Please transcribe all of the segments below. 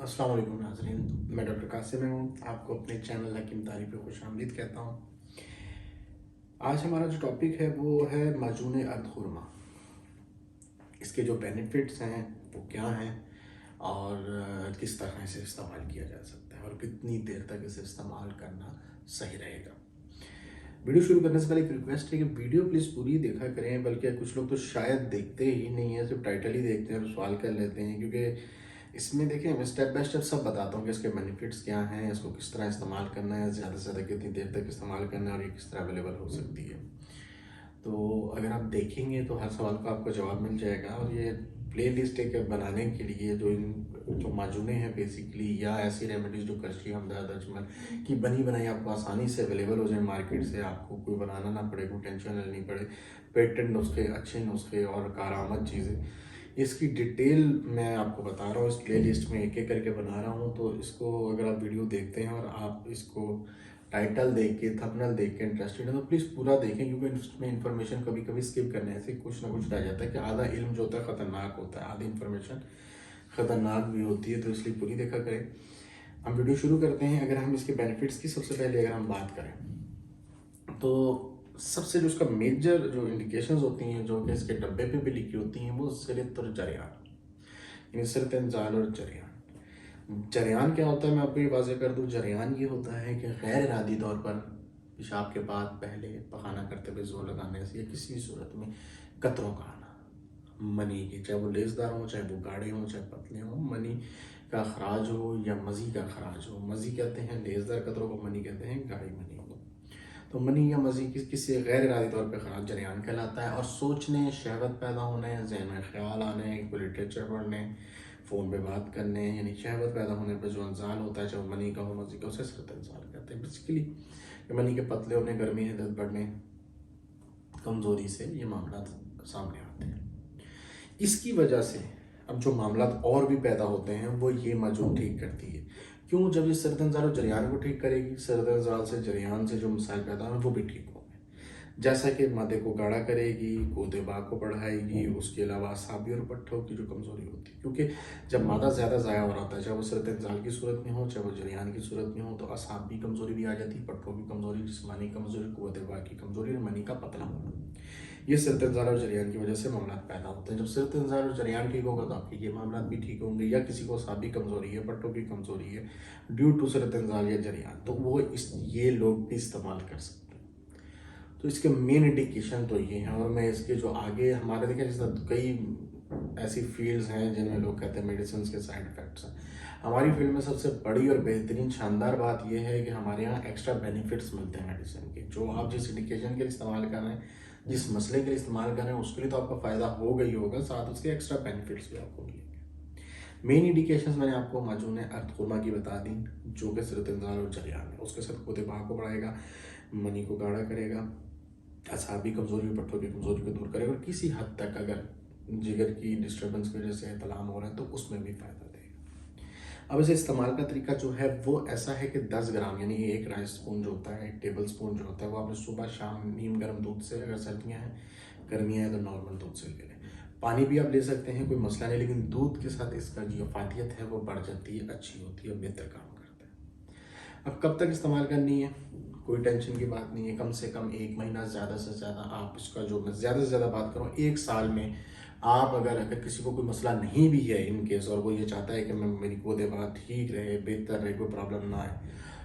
अस्सलाम वालेकुम नाज़रीन, मैं डॉक्टर कासिम हूँ। आपको अपने चैनल हकीम तारीफ़ पे खुशामदीद कहता हूँ। आज हमारा जो टॉपिक है वो है माजून अर्द खुरमा। इसके जो बेनिफिट्स हैं वो क्या हैं और किस तरह से इस्तेमाल किया जा सकता है और कितनी देर तक इसे इस्तेमाल करना सही रहेगा। वीडियो शुरू करने से पहले एक रिक्वेस्ट है कि वीडियो प्लीज़ पूरी देखा करें, बल्कि कुछ लोग तो शायद देखते ही नहीं है, सिर्फ टाइटल ही देखते हैं और सवाल कर लेते हैं। क्योंकि इसमें देखिए मैं स्टेप बाय स्टेप सब बताता हूँ कि इसके बेनिफिट्स क्या हैं, इसको किस तरह इस्तेमाल करना है, ज़्यादा से ज़्यादा कितनी देर तक इस्तेमाल करना है और ये किस तरह अवेलेबल हो सकती है। तो अगर आप देखेंगे तो हर सवाल का आपको जवाब मिल जाएगा। और ये प्लेलिस्ट एक बनाने के लिए जो माजूने हैं बेसिकली, या ऐसी रेमेडीज जो कश्ती हमदर्द अजमल की बनी बनाई आपको आसानी से अवेलेबल हो जाए मार्केट से, आपको कोई बनाना ना पड़े, कोई टेंशन लेनी पड़े, पेटेंट नुस्खे, अच्छे नुस्खे और कारआमद चीज़ें, इसकी डिटेल मैं आपको बता रहा हूँ। इस प्लेलिस्ट में एक एक करके बना रहा हूँ। तो इसको अगर आप वीडियो देखते हैं और आप इसको टाइटल देख के, थंबनेल देख के इंटरेस्टेड है तो प्लीज़ पूरा देखें, क्योंकि इसमें इन्फॉर्मेशन कभी कभी स्किप करने से कुछ ना कुछ रह जाता है। कि आधा इल्म जो होता है ख़तरनाक होता है, आधी इन्फॉर्मेशन ख़तरनाक भी होती है, तो इसलिए पूरी देखा करें। हम वीडियो शुरू करते हैं। अगर हम इसके बेनिफिट्स की सबसे पहले अगर हम बात करें तो सबसे जो उसका मेजर जो इंडिकेशंस होती हैं, जो कि इसके डब्बे पे भी लिखी होती हैं, वो सिरत और जरियान, यानी सिरत इंजाल और जरियान। जरियान क्या होता है मैं आपको ये वाज़ेह कर दूँ। जरियान ये होता है कि गैर इरादी तौर पर पेशाब के बाद पहले पखाना करते हुए जोर लगाने से या किसी भी सूरत में कतरों का आना मनी के, चाहे वो लेसदार हो, चाहे वो गाढ़े हों, चाहे पतले हों, मनी का खराज हो या मज़ी का खराज हो। मज़ी कहते हैं लेसदार कतरों को, मनी कहते हैं गाढ़ी मनी को। तो मनी या मज़ी किसी गैर इरादी तौर पे खराज जरियान कहलाता है। और सोचने, शहवत पैदा होने, जहन में ख्याल आने, कोई लिटरेचर पढ़ने, फ़ोन पे बात करने, यानी शहवत पैदा होने पर जो इंजाल होता है, चाहे मनी का हो मज़ी का, उसे सिरत इंजाल कहते हैं। बेसिकली मनी के पतले होने, गर्मी, हिदत बढ़ने, कमज़ोरी से ये मामला सामने आते हैं। इसकी वजह से अब जो मामला और भी पैदा होते हैं वो ये माजून ठीक करती है। क्यों? जब ये सर्द इंजाल और जरियान को ठीक करेगी, सर्द इंजाल से, जरियान से जो मसाइल पैदा हैं वो भी ठीक होंगे। जैसा कि मादे को गाढ़ा करेगी, गोदे बाग को बढ़ाएगी, उसके अलावा असाबी और पट्ठों की जो कमज़ोरी होती है, क्योंकि जब मादा ज़्यादा ज़ाया हो रहा होता है, चाहे वो सर्द इंजाल की सूरत में हो, चाहे वो जरियान की सूरत में हो, तो असाब की कमज़ोरी भी आ जाती है, पट्ठों की कमज़ोरी, जिस्मानी कमज़ोरी, कुव्वत बाग की कमज़ोरी और मनी का पतला होना। ये सिरत इंजाल और जरियान की वजह से मामला पैदा होते हैं। जब सिरत इंजाल और जरियान ठीक होगा तो आपके ये मामला भी ठीक होंगे। या किसी को असाबी कमज़ोरी है, पट्टों की कमज़ोरी है ड्यू टू सिरत इंजाल या जरियान, तो वो ये लोग भी इस्तेमाल कर सकते हैं। तो इसके मेन इंडिकेशन तो ये हैं। और मैं इसके जो आगे हमारे देखें, जैसे कई ऐसी फील्ड्स हैं जिनमें लोग कहते हैं मेडिसिन के साइड इफ़ेक्ट्स हैं। हमारी फील्ड में सबसे बड़ी और बेहतरीन शानदार बात यह है कि हमारे यहाँ एक्स्ट्रा बेनिफिट्स मिलते हैं मेडिसिन के। जो आप जिस इंडिकेशन के लिए इस्तेमाल कर रहे हैं, जिस मसले के लिए इस्तेमाल कर रहे हैं, उसके लिए तो आपका फ़ायदा होगा ही होगा, साथ उसके एक्स्ट्रा बेनिफिट्स भी आपको मिलेंगे। मेन इंडिकेशंस मैंने आपको माजून अर्द खुरमा की बता दी, जो कि सिरत इंजाल और जरियान है। उसके साथ खुद बाग को बढ़ाएगा, मनी को गाढ़ा करेगा, असाबी कमज़ोरी, पट्टों की कमज़ोरी को दूर करेगा, और किसी हद तक अगर जिगर की डिस्टर्बेंस की वजह से तलाम हो रहा है तो उसमें भी फ़ायदा देगा। अब इसे इस्तेमाल का तरीका जो है वो ऐसा है कि 10 ग्राम, यानी एक राइस स्पून जो होता है, एक टेबल स्पून जो होता है, वो आपने सुबह शाम नीम गर्म दूध से, अगर सर्दियाँ हैं, गर्मियाँ हैं तो नॉर्मल दूध से ले लें। पानी भी आप ले सकते हैं, कोई मसला नहीं, लेकिन दूध के साथ इसका जो अफादियत है वो बढ़ जाती है, अच्छी होती है, बेहतर काम करता है। अब कब तक इस्तेमाल करनी है, कोई टेंशन की बात नहीं है। कम से कम 1 महीना, ज़्यादा से ज़्यादा आप इसका, जो मैं ज़्यादा से ज़्यादा बात करूँ, 1 साल में आप अगर किसी को कोई मसला नहीं भी है इन केस, और वो ये चाहता है कि मैं मेरी गोदे बाग ठीक रहे, बेहतर रहे, कोई प्रॉब्लम ना आए,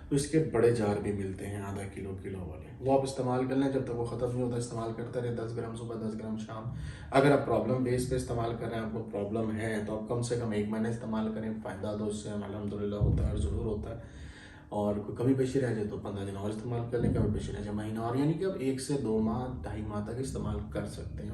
तो इसके बड़े जार भी मिलते हैं, आधा किलो वाले, वो आप इस्तेमाल कर लें। जब तक वो ख़त्म नहीं होता इस्तेमाल करते रहे, 10 ग्राम सुबह, 10 ग्राम शाम। अगर आप प्रॉब्लम बेस पे इस्तेमाल कर रहे हैं, आपको प्रॉब्लम है, तो आप कम से कम 1 महीना इस्तेमाल करें। फ़ायदा तो इससे अल्हम्दुलिल्लाह होता है और ज़रूर होता है। और कोई कमी पेशी रह जाए तो 15 दिन और इस्तेमाल कर लें, कमी पेशी रह जाए महीना और, यानी कि आप 1 से 2 माह, 2.5 माह तक इस्तेमाल कर सकते हैं।